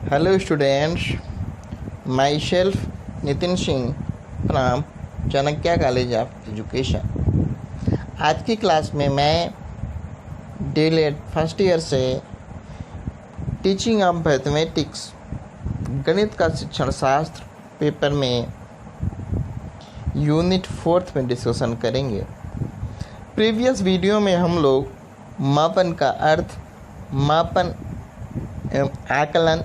Hello students, myself Nitin Singh from Chanakya college of education. आज की class में मैं डीएलएड फर्स्ट ईयर से टीचिंग ऑफ मैथमेटिक्स गणित का शिक्षण शास्त्र पेपर में यूनिट 4 में डिस्कशन करेंगे। प्रीवियस वीडियो में हम लोग मापन का अर्थ, मापन एवं आकलन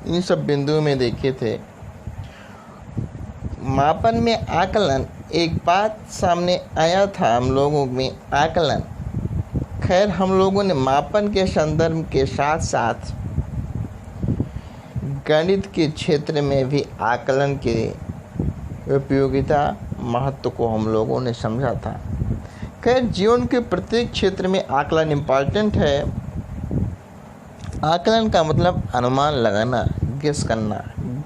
इन सब बिंदुओं में देखे थे। मापन में आकलन एक बात सामने आया था हम लोगों में, आकलन। खैर, हम लोगों ने मापन के संदर्भ के साथ साथ गणित के क्षेत्र में भी आकलन के उपयोगिता, महत्व को हम लोगों ने समझा था। खैर, जीवन के प्रत्येक क्षेत्र में आकलन इम्पॉर्टेंट है। आकलन का मतलब अनुमान लगाना, गेस करना।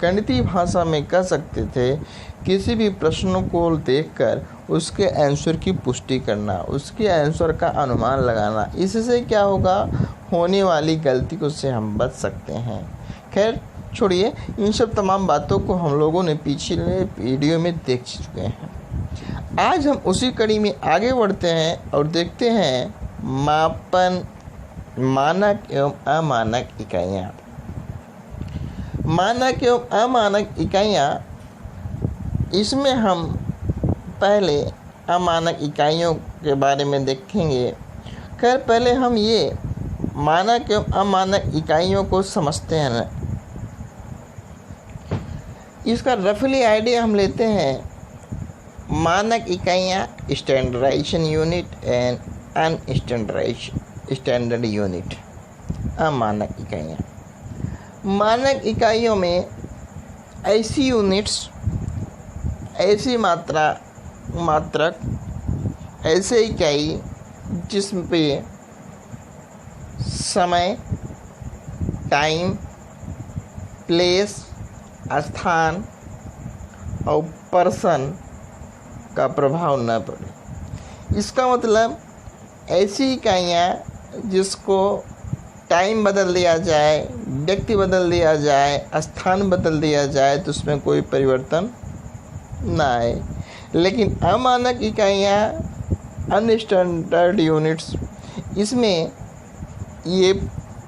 गणितीय भाषा में कह सकते थे किसी भी प्रश्न को देखकर उसके आंसर की पुष्टि करना, उसके आंसर का अनुमान लगाना। इससे क्या होगा, होने वाली गलती से हम बच सकते हैं। खैर छोड़िए, इन सब तमाम बातों को हम लोगों ने पिछले वीडियो में देख चुके हैं। आज हम उसी कड़ी में आगे बढ़ते हैं और देखते हैं मापन, मानक एवं अमानक इकाइयाँ। मानक एवं अमानक इकाइयाँ, इसमें हम पहले अमानक इकाइयों के बारे में देखेंगे। खैर, पहले हम ये मानक एवं अमानक इकाइयों को समझते हैं। इसका रफली आइडिया हम लेते हैं। मानक इकाइयाँ स्टैंडर्डाइजेशन यूनिट एंड अनस्टैंडर्ड यूनिट। अमानक इकाइयाँ, मानक इकाइयों में ऐसी यूनिट्स, ऐसी मात्रक, ऐसे इकाई जिसमें पे समय, टाइम, प्लेस, स्थान और पर्सन का प्रभाव न पड़े। इसका मतलब ऐसी इकाइयाँ जिसको टाइम बदल दिया जाए, व्यक्ति बदल दिया जाए, स्थान बदल दिया जाए तो उसमें कोई परिवर्तन ना आए। लेकिन अमानक इकाइयाँ, अनस्टैंडर्ड यूनिट्स, इसमें ये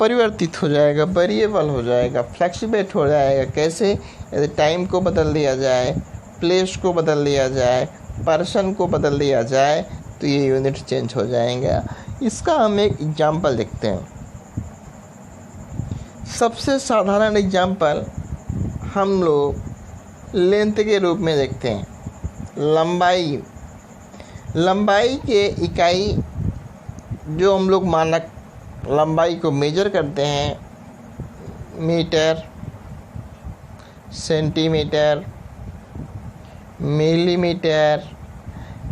परिवर्तित हो जाएगा, वेरिएबल हो जाएगा, फ्लैक्सिबल हो जाएगा। कैसे? यदि टाइम को बदल दिया जाए, प्लेस को बदल दिया जाए, पर्सन को बदल दिया जाए तो ये यूनिट चेंज हो जाएगा। इसका हम एक एग्जाम्पल देखते हैं। सबसे साधारण एग्जाम्पल हम लोग लेंथ के रूप में देखते हैं। लंबाई के इकाई जो हम लोग मानक लंबाई को मेजर करते हैं, metre, centimetre, millimetre,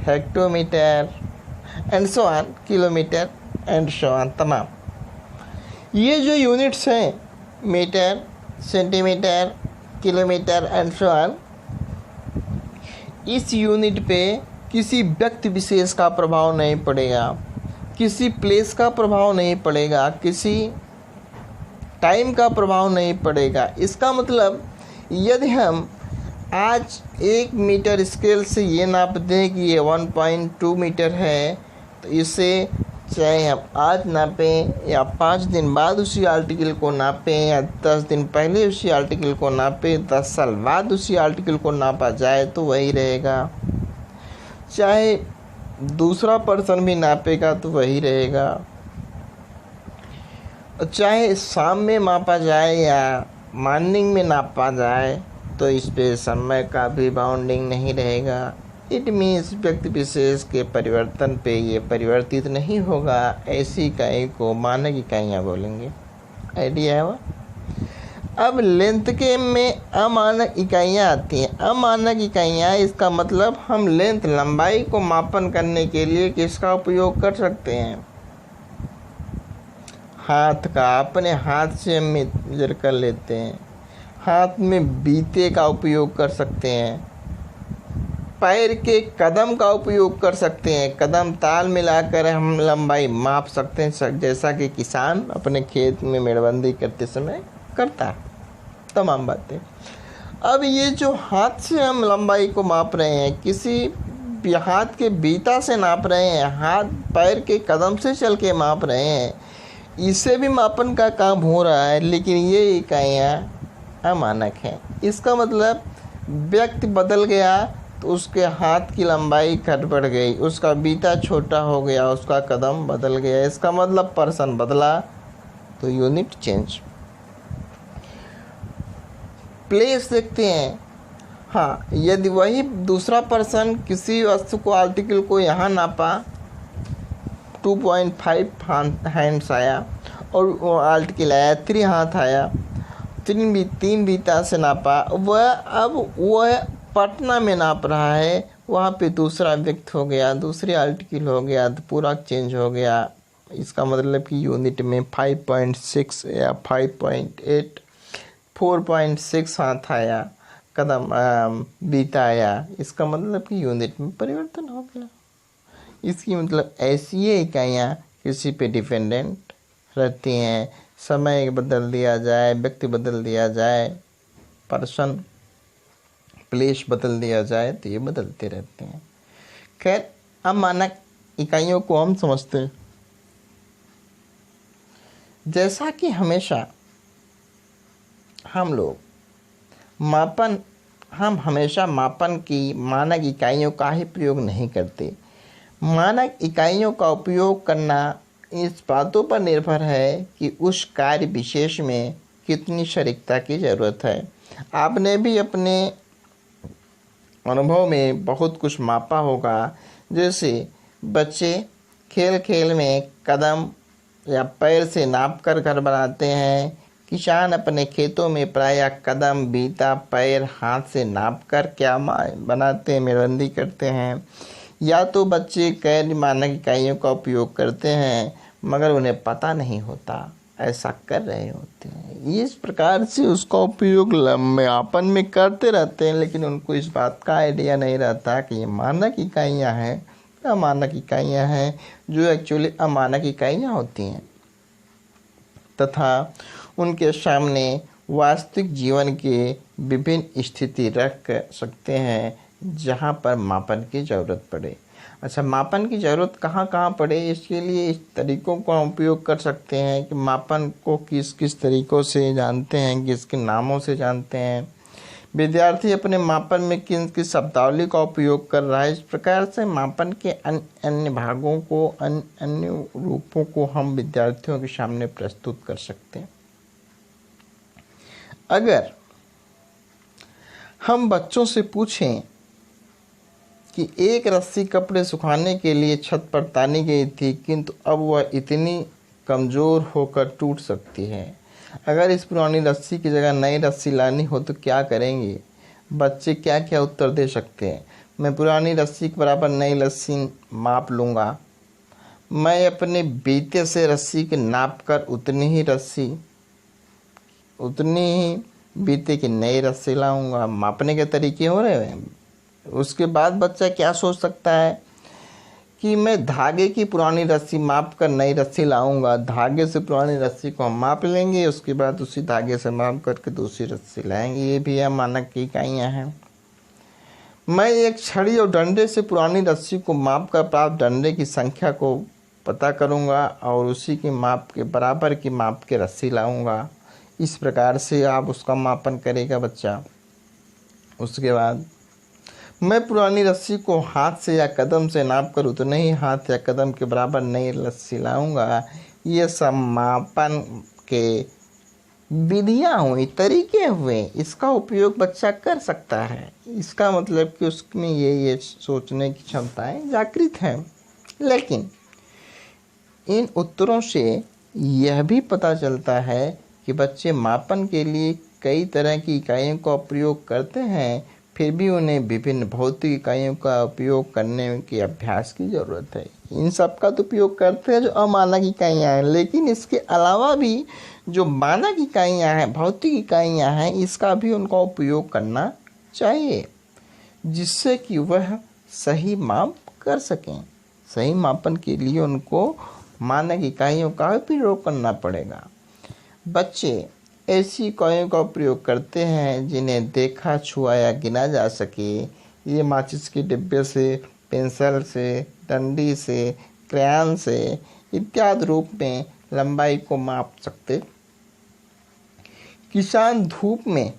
hectometre and so on, kilometre and so on, तमाम ये जो यूनिट्स हैं, metre, centimetre, kilometre and so on, इस यूनिट पे किसी व्यक्ति विशेष का प्रभाव नहीं पड़ेगा, किसी प्लेस का प्रभाव नहीं पड़ेगा, किसी टाइम का प्रभाव नहीं पड़ेगा। इसका मतलब यदि हम आज 1 मीटर स्केल से ये नाप दें कि ये 1.2 मीटर है, तो इसे चाहे हम आज नापें या 5 दिन बाद उसी आर्टिकल को नापें या 10 दिन पहले उसी आर्टिकल को नापें, 10 साल बाद उसी आर्टिकल को नापा जाए तो वही रहेगा। चाहे दूसरा पर्सन भी नापेगा तो वही रहेगा। चाहे शाम में मापा जाए या मॉर्निंग में नापा जाए तो इस पे समय का भी बाउंडिंग नहीं रहेगा। इट मीन्स व्यक्ति विशेष के परिवर्तन पे ये परिवर्तित नहीं होगा। ऐसी इकाई को मानक इकाइयाँ बोलेंगे। आइडिया है वो। अब लेंथ के में अमानक इकाइयाँ आती हैं। अमानक इकाइयाँ, इसका मतलब हम लेंथ, लंबाई को मापन करने के लिए किसका उपयोग कर सकते हैं? हाथ का। अपने हाथ से हम मेजर कर लेते हैं। हाथ में बीते का उपयोग कर सकते हैं। पैर के कदम का उपयोग कर सकते हैं। कदम ताल मिलाकर हम लंबाई माप सकते हैं, जैसा कि किसान अपने खेत में मेड़बंदी करते समय करता है, तमाम बातें। अब ये जो हाथ से हम लंबाई को माप रहे हैं, किसी भी हाथ के बीता से नाप रहे हैं, हाथ पैर के कदम से चल के माप रहे हैं, इससे भी मापन का काम हो रहा है, लेकिन ये इकाइयाँ अमानक हैं। इसका मतलब व्यक्ति बदल गया तो उसके हाथ की लंबाई घट बढ़ गई, उसका बीता छोटा हो गया, उसका कदम बदल गया। इसका मतलब पर्सन बदला तो यूनिट चेंज। प्लेस देखते हैं, हाँ, यदि वही दूसरा पर्सन किसी वस्तु को, आर्टिकल को यहाँ नापा 2.5 हैंड्स आया, और वो आर्टिकल आया 3 हाथ आया, 3 बीता से नापा, वह अब वह पटना में नाप रहा है, वहाँ पे दूसरा व्यक्ति हो गया, दूसरी आर्टिकल हो गया, तो पूरा चेंज हो गया। इसका मतलब कि यूनिट में 5.6 या 5.8 4.6 हाथ आया, कदम बीता आया। इसका मतलब कि यूनिट में परिवर्तन हो गया। इसकी मतलब ऐसी ये इकाइयाँ किसी पे डिपेंडेंट रहती हैं। समय बदल दिया जाए, व्यक्ति बदल दिया जाए, पर्सन प्लेस बदल दिया जाए, तो ये बदलते रहते हैं। खैर, अब मानक इकाइयों को हम समझते हैं। जैसा कि हमेशा हम हमेशा मापन की मानक इकाइयों का ही प्रयोग नहीं करते। मानक इकाइयों का उपयोग करना इस बातों पर निर्भर है कि उस कार्य विशेष में कितनी सटीकता की ज़रूरत है। आपने भी अपने अनुभव में बहुत कुछ मापा होगा। जैसे बच्चे खेल खेल में कदम या पैर से नापकर घर बनाते हैं। किसान अपने खेतों में प्रायः कदम, बीता, पैर, हाथ से नापकर क्या बनाते हैं, मेलबंदी करते हैं। या तो बच्चे गैर मानक इकाइयों का उपयोग करते हैं मगर उन्हें पता नहीं होता ऐसा कर रहे होते हैं। इस प्रकार से उसका उपयोग मापन में करते रहते हैं, लेकिन उनको इस बात का आइडिया नहीं रहता कि ये मानक इकाइयाँ हैं, अमानक इकाइयाँ हैं, जो एक्चुअली अमानक इकाइयाँ होती हैं तथा उनके सामने वास्तविक जीवन के विभिन्न स्थिति रख सकते हैं जहाँ पर मापन की ज़रूरत पड़े। अच्छा, मापन की ज़रूरत कहाँ कहाँ पड़े, इसके लिए इस तरीक़ों का उपयोग कर सकते हैं कि मापन को किस किस तरीक़ों से जानते हैं, किसके नामों से जानते हैं। विद्यार्थी अपने मापन में किन किस शब्दावली का उपयोग कर रहा है। इस प्रकार से मापन के अन्य भागों को, अन्य रूपों को हम विद्यार्थियों के सामने प्रस्तुत कर सकते हैं। अगर हम बच्चों से पूछें कि एक रस्सी कपड़े सुखाने के लिए छत पर तानी गई थी, किंतु अब वह इतनी कमज़ोर होकर टूट सकती है, अगर इस पुरानी रस्सी की जगह नई रस्सी लानी हो तो क्या करेंगे? बच्चे क्या क्या उत्तर दे सकते हैं? मैं पुरानी रस्सी के बराबर नई रस्सी माप लूँगा। मैं अपने बीते से रस्सी के नाप कर उतनी ही बीते की नई रस्सी लाऊंगा। मापने के तरीके हो रहे हैं। उसके बाद बच्चा क्या सोच सकता है कि मैं धागे की पुरानी रस्सी माप कर नई रस्सी लाऊंगा। धागे से पुरानी रस्सी को हम माप लेंगे, उसके बाद उसी धागे से माप करके दूसरी रस्सी लाएंगे। ये भी मानक की इकाइयाँ हैं। मैं एक छड़ी और डंडे से पुरानी रस्सी को माप कर प्राप्त डंडे की संख्या को पता करूंगा और उसी की माप के बराबर की माप के रस्सी लाऊंगा। इस प्रकार से आप उसका मापन करेगा बच्चा। उसके बाद मैं पुरानी रस्सी को हाथ से या कदम से नाप कर उतने ही हाथ या कदम के बराबर नई रस्सी लाऊंगा। ये सब मापन के विधियाँ हुई, तरीके हुए। इसका उपयोग बच्चा कर सकता है। इसका मतलब कि उसमें ये सोचने की क्षमताएं जागृत हैं। लेकिन इन उत्तरों से यह भी पता चलता है कि बच्चे मापन के लिए कई तरह की इकाइयों का प्रयोग करते हैं, फिर भी उन्हें विभिन्न भौतिक इकाइयों का उपयोग करने के अभ्यास की ज़रूरत है। इन सब का तो उपयोग करते हैं जो अमानक इकाइयाँ हैं, लेकिन इसके अलावा भी जो मानक इकाइयाँ हैं, भौतिक इकाइयाँ हैं, इसका भी उनका उपयोग करना चाहिए, जिससे कि वह सही माप कर सकें। सही मापन के लिए उनको मानक इकाइयों का भी प्रयोग करना पड़ेगा। बच्चे ऐसी इकाइयों का प्रयोग करते हैं जिन्हें देखा, छुआ या गिना जा सके। ये माचिस के डिब्बे से, पेंसिल से, डंडी से, क्रेयॉन से इत्यादि रूप में लंबाई को माप सकते। किसान धूप में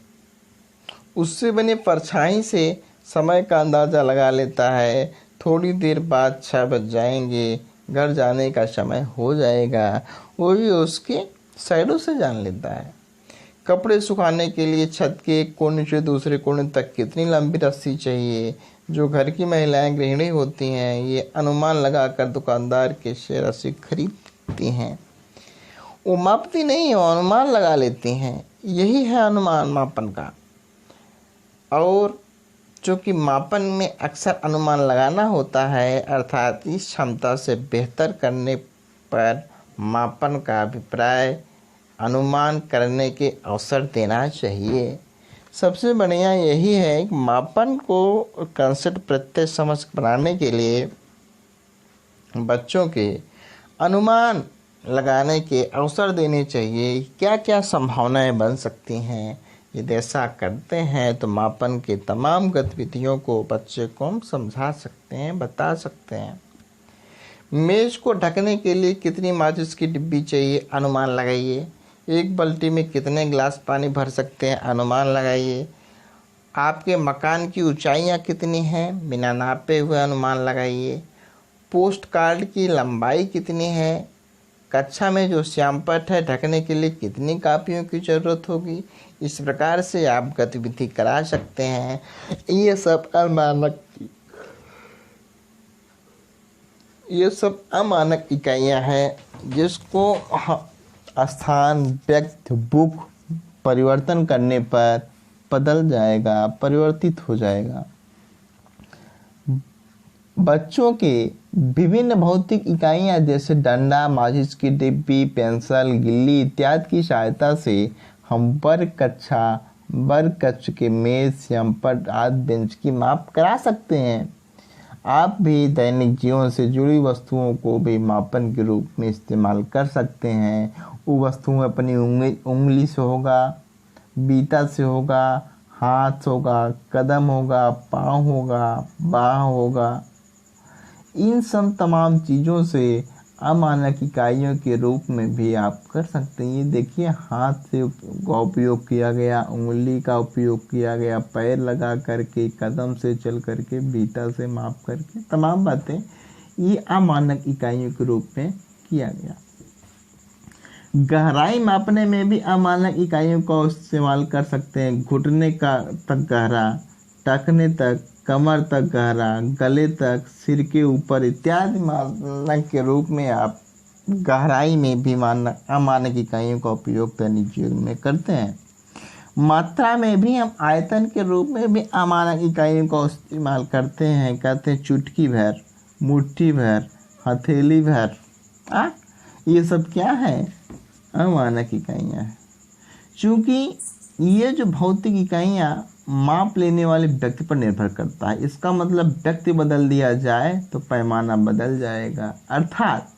उससे बने परछाई से समय का अंदाज़ा लगा लेता है। थोड़ी देर बाद 6 बज जाएंगे, घर जाने का समय हो जाएगा, वो भी उसके शैडो से जान लेता है। कपड़े सुखाने के लिए छत के एक कोने से दूसरे कोने तक कितनी लंबी रस्सी चाहिए, जो घर की महिलाएं गृहिणी होती हैं, ये अनुमान लगाकर दुकानदार के से रस्सी खरीदती हैं। वो मापती नहीं, वो अनुमान लगा लेती हैं। यही है अनुमान मापन का। और चूँकि मापन में अक्सर अनुमान लगाना होता है, अर्थात इस क्षमता से बेहतर करने पर मापन का अभिप्राय अनुमान करने के अवसर देना चाहिए। सबसे बढ़िया यही है कि मापन को कंसेप्ट प्रत्यक्ष समझ बनाने के लिए बच्चों के अनुमान लगाने के अवसर देने चाहिए। क्या क्या संभावनाएं बन सकती हैं, यदि ऐसा करते हैं तो मापन के तमाम गतिविधियों को बच्चे को हम समझा सकते हैं, बता सकते हैं। मेज को ढकने के लिए कितनी माचिस की डिब्बी चाहिए, अनुमान लगाइए। एक बाल्टी में कितने गिलास पानी भर सकते हैं, अनुमान लगाइए। आपके मकान की ऊंचाइयां कितनी हैं, बिना नापे हुए अनुमान लगाइए। पोस्ट कार्ड की लंबाई कितनी है, कक्षा में जो श्यामपट्ट है ढकने के लिए कितनी कापियों की ज़रूरत होगी। इस प्रकार से आप गतिविधि करा सकते हैं। ये सब अमानक इकाइयाँ हैं जिसको स्थान, व्यक्ति, बुक परिवर्तन करने पर बदल जाएगा, परिवर्तित हो जाएगा। बच्चों के विभिन्न भौतिक इकाइयाँ जैसे डंडा, माचिस की डिब्बी, पेंसिल, गिल्ली इत्यादि की सहायता से हम वर्ग कक्ष के मेज, श्यामपट्ट आदि बेंच की माप करा सकते हैं। आप भी दैनिक जीवन से जुड़ी वस्तुओं को भी मापन के रूप में इस्तेमाल कर सकते हैं। वो वस्तुएं अपनी उंगली से होगा, बीता से होगा, हाथ होगा, कदम होगा, पाँव होगा, बाँह होगा। इन सब तमाम चीज़ों से अमानक इकाइयों के रूप में भी आप कर सकते हैं। ये देखिए, हाथ से का उपयोग किया गया, उंगली का उपयोग किया गया, पैर लगा करके, कदम से चल करके, बीता से माप करके, तमाम बातें ये अमानक इकाइयों के रूप में किया गया। गहराई मापने में भी अमानक इकाइयों का इस्तेमाल कर सकते हैं। घुटने का तक गहरा, टखने तक, कमर तक गहरा, गले तक, सिर के ऊपर इत्यादि मानक के रूप में आप गहराई में भी अमानक इकाइयों का उपयोग दैनिक जीवन में करते हैं। मात्रा में भी हम आयतन के रूप में भी अमानक इकाइयों का इस्तेमाल करते हैं। कहते हैं चुटकी भर, मुट्ठी भर, हथेली भर। ये सब क्या है, अमानक इकाइयाँ हैं। चूँकि ये जो भौतिक इकाइयाँ माप लेने वाले व्यक्ति पर निर्भर करता है। इसका मतलब व्यक्ति बदल दिया जाए तो पैमाना बदल जाएगा। अर्थात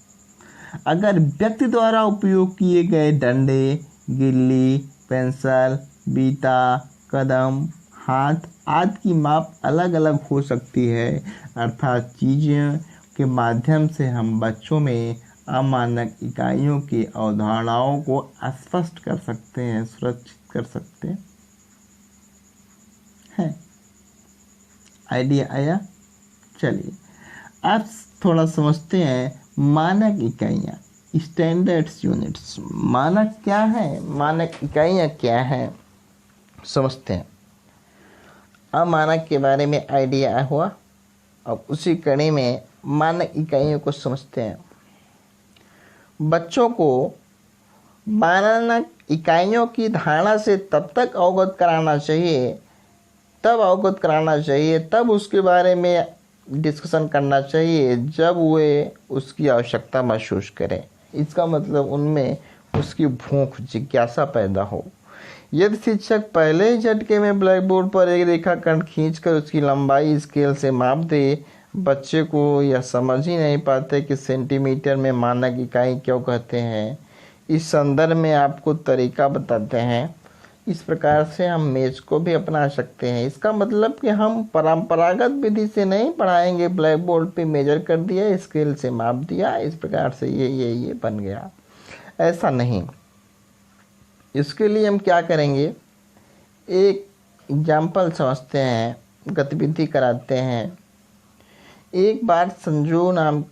अगर व्यक्ति द्वारा उपयोग किए गए डंडे, गिल्ली, पेंसिल, बीता, कदम, हाथ आदि की माप अलग अलग हो सकती है। अर्थात चीज़ों के माध्यम से हम बच्चों में अमानक इकाइयों की अवधारणाओं को स्पष्ट कर सकते हैं, सुरक्षित कर सकते हैं। आइडिया आया? चलिए अब थोड़ा समझते हैं मानक इकाइयाँ, स्टैंडर्ड्स यूनिट्स। मानक क्या है, मानक इकाइयाँ क्या है, समझते हैं। अमानक के बारे में आइडिया हुआ। अब उसी कड़ी में मानक इकाइयों को समझते हैं। बच्चों को मानक इकाइयों की धारणा से तब अवगत कराना चाहिए, तब उसके बारे में डिस्कशन करना चाहिए जब वे उसकी आवश्यकता महसूस करें। इसका मतलब उनमें उसकी भूख, जिज्ञासा पैदा हो। यदि शिक्षक पहले ही झटके में ब्लैक बोर्ड पर एक रेखाखंड खींचकर उसकी लंबाई स्केल से माप दे, बच्चे को यह समझ ही नहीं पाते कि सेंटीमीटर में मानक इकाई क्यों कहते हैं। इस संदर्भ में आपको तरीका बताते हैं। इस प्रकार से हम मेज को भी अपना सकते हैं। इसका मतलब कि हम परंपरागत विधि से नहीं पढ़ाएंगे, ब्लैक बोर्ड पे मेजर कर दिया, स्केल से माप दिया, इस प्रकार से ये बन गया, ऐसा नहीं। इसके लिए हम क्या करेंगे, एक एग्जाम्पल समझते हैं, गतिविधि कराते हैं। एक बार संजू नाम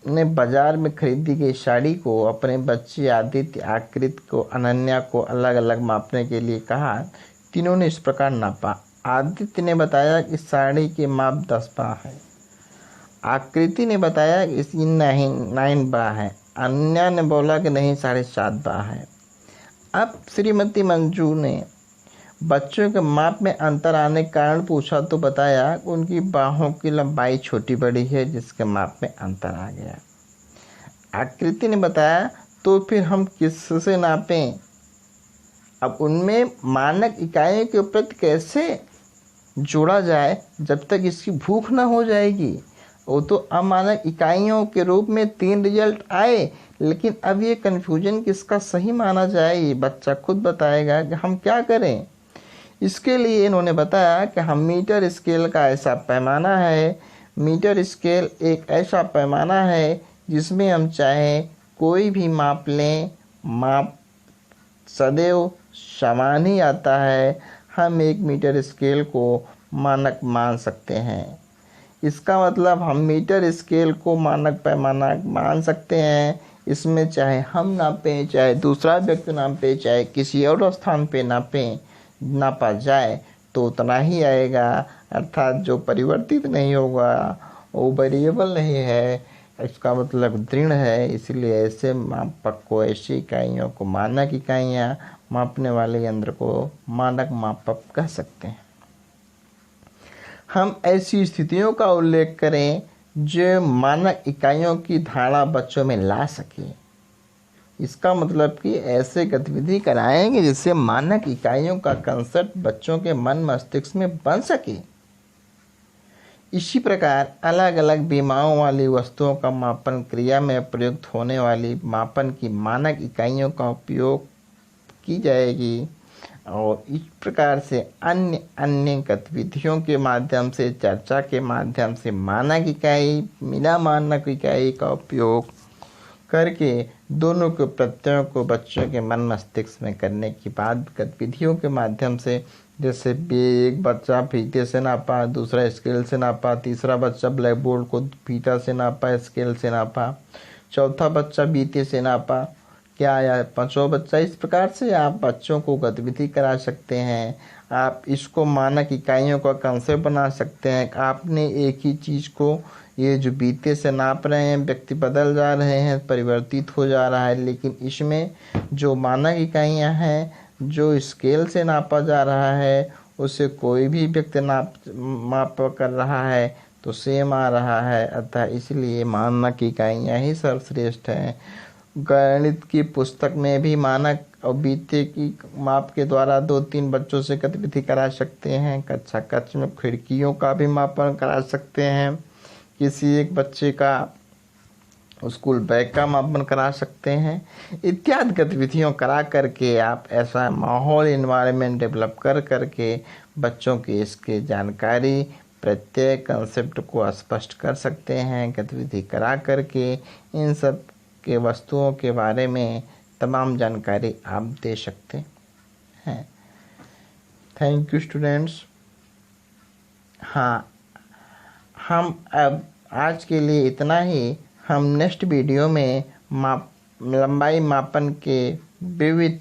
ने बाजार में खरीदी गई साड़ी को अपने बच्चे आदित्य, आकृति को, अनन्या को अलग अलग मापने के लिए कहा। तीनों ने इस प्रकार नापा। आदित्य ने बताया कि साड़ी के माप 10 बाह है। आकृति ने बताया कि इसकी 9 बाह है। अनन्या ने बोला कि नहीं 7.5 बाह है। अब श्रीमती मंजू ने बच्चों के माप में अंतर आने के कारण पूछा तो बताया कि उनकी बाहों की लंबाई छोटी बड़ी है, जिसके माप में अंतर आ गया। आकृति ने बताया तो फिर हम किससे नापें। अब उनमें मानक इकाइयों के प्रति कैसे जोड़ा जाए जब तक इसकी भूख न हो जाएगी। वो तो अमानक इकाइयों के रूप में 3 रिजल्ट आए, लेकिन अब ये कन्फ्यूजन किसका सही माना जाए, ये बच्चा खुद बताएगा कि हम क्या करें। इसके लिए इन्होंने बताया कि हम मीटर स्केल का ऐसा पैमाना है। मीटर स्केल एक ऐसा पैमाना है जिसमें हम चाहे कोई भी माप लें, माप सदैव समान ही आता है। हम एक मीटर स्केल को मानक मान सकते हैं। इसका मतलब हम मीटर स्केल को मानक पैमाना मान सकते हैं। इसमें चाहे हम नापें, चाहे दूसरा व्यक्ति नापे, चाहे किसी और स्थान पे नापा जाए तो उतना ही आएगा, अर्थात जो परिवर्तित नहीं होगा, वो वेरिएबल नहीं है, इसका मतलब दृढ़ है। इसलिए ऐसे मापक को, ऐसी इकाइयों को मानक इकाइयाँ, मापने वाले यंत्र को मानक मापक कह सकते हैं। हम ऐसी स्थितियों का उल्लेख करें जो मानक इकाइयों की धारणा बच्चों में ला सके। इसका मतलब कि ऐसे गतिविधि कराएंगे जिससे मानक इकाइयों का कंसेप्ट बच्चों के मन मस्तिष्क में बन सके। इसी प्रकार अलग अलग विमाओं वाली वस्तुओं का मापन क्रिया में प्रयुक्त होने वाली मापन की मानक इकाइयों का उपयोग की जाएगी और इस प्रकार से अन्य गतिविधियों के माध्यम से, चर्चा के माध्यम से मानक इकाई, बिना मानक इकाई का उपयोग करके दोनों के प्रत्ययों को बच्चों के मन मस्तिष्क में करने के बाद गतिविधियों के माध्यम से, जैसे एक बच्चा फीते से नापा, दूसरा स्केल से नापा, तीसरा बच्चा ब्लैक बोर्ड को फीता से नापा, स्केल से नापा, चौथा बच्चा बीते से नापा, क्या आया, पांचवा बच्चा। इस प्रकार से आप बच्चों को गतिविधि करा सकते हैं। आप इसको मानक इकाइयों का कंसेप्ट बना सकते हैं। आपने एक ही चीज़ को, ये जो बीते से नाप रहे हैं, व्यक्ति बदल जा रहे हैं, परिवर्तित हो जा रहा है, लेकिन इसमें जो मानक इकाइयां हैं, जो स्केल से नापा जा रहा है, उसे कोई भी व्यक्ति माप कर रहा है तो सेम आ रहा है। अतः इसलिए मानक इकाइयां ही सर्वश्रेष्ठ हैं। गणित की पुस्तक में भी मानक और बीते की माप के द्वारा 2-3 बच्चों से गतिविधि करा सकते हैं। कक्षा कक्ष में खिड़कियों का भी मापन करा सकते हैं। किसी एक बच्चे का स्कूल बैग का मापन करा सकते हैं। इत्यादि गतिविधियों करा करके आप ऐसा माहौल, इन्वायरमेंट डेवलप कर करके बच्चों की इसकी जानकारी, प्रत्येक कंसेप्ट को स्पष्ट कर सकते हैं। गतिविधि करा करके इन सब के वस्तुओं के बारे में तमाम जानकारी आप दे सकते हैं। Thank you students. हाँ, हम अब आज के लिए इतना ही। हम नेक्स्ट वीडियो में लंबाई मापन के विविध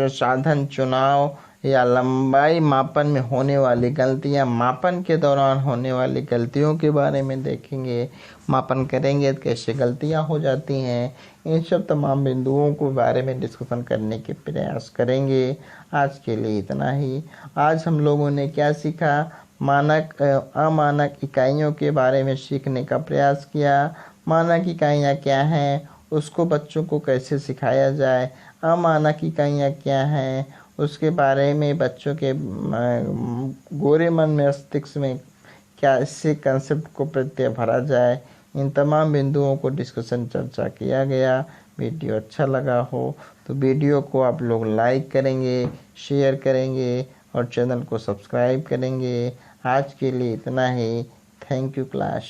साधन चुनाव या लंबाई मापन में होने वाली गलतियां, मापन के दौरान होने वाली गलतियों के बारे में देखेंगे। मापन करेंगे तो कैसे गलतियां हो जाती हैं, इन सब तमाम बिंदुओं के बारे में डिस्कशन करने के प्रयास करेंगे। आज के लिए इतना ही। आज हम लोगों ने क्या सीखा, मानक अमानक इकाइयों के बारे में सीखने का प्रयास किया। मानक इकाइयाँ क्या हैं, उसको बच्चों को कैसे सिखाया जाए, अमानक इकाइयाँ क्या हैं, उसके बारे में बच्चों के गोरे मन मस्तिष्क में क्या इससे कंसेप्ट को प्रत्यय भरा जाए, इन तमाम बिंदुओं को डिस्कशन चर्चा किया गया। वीडियो अच्छा लगा हो तो वीडियो को आप लोग लाइक करेंगे, शेयर करेंगे और चैनल को सब्सक्राइब करेंगे। आज के लिए इतना ही। Thank you class.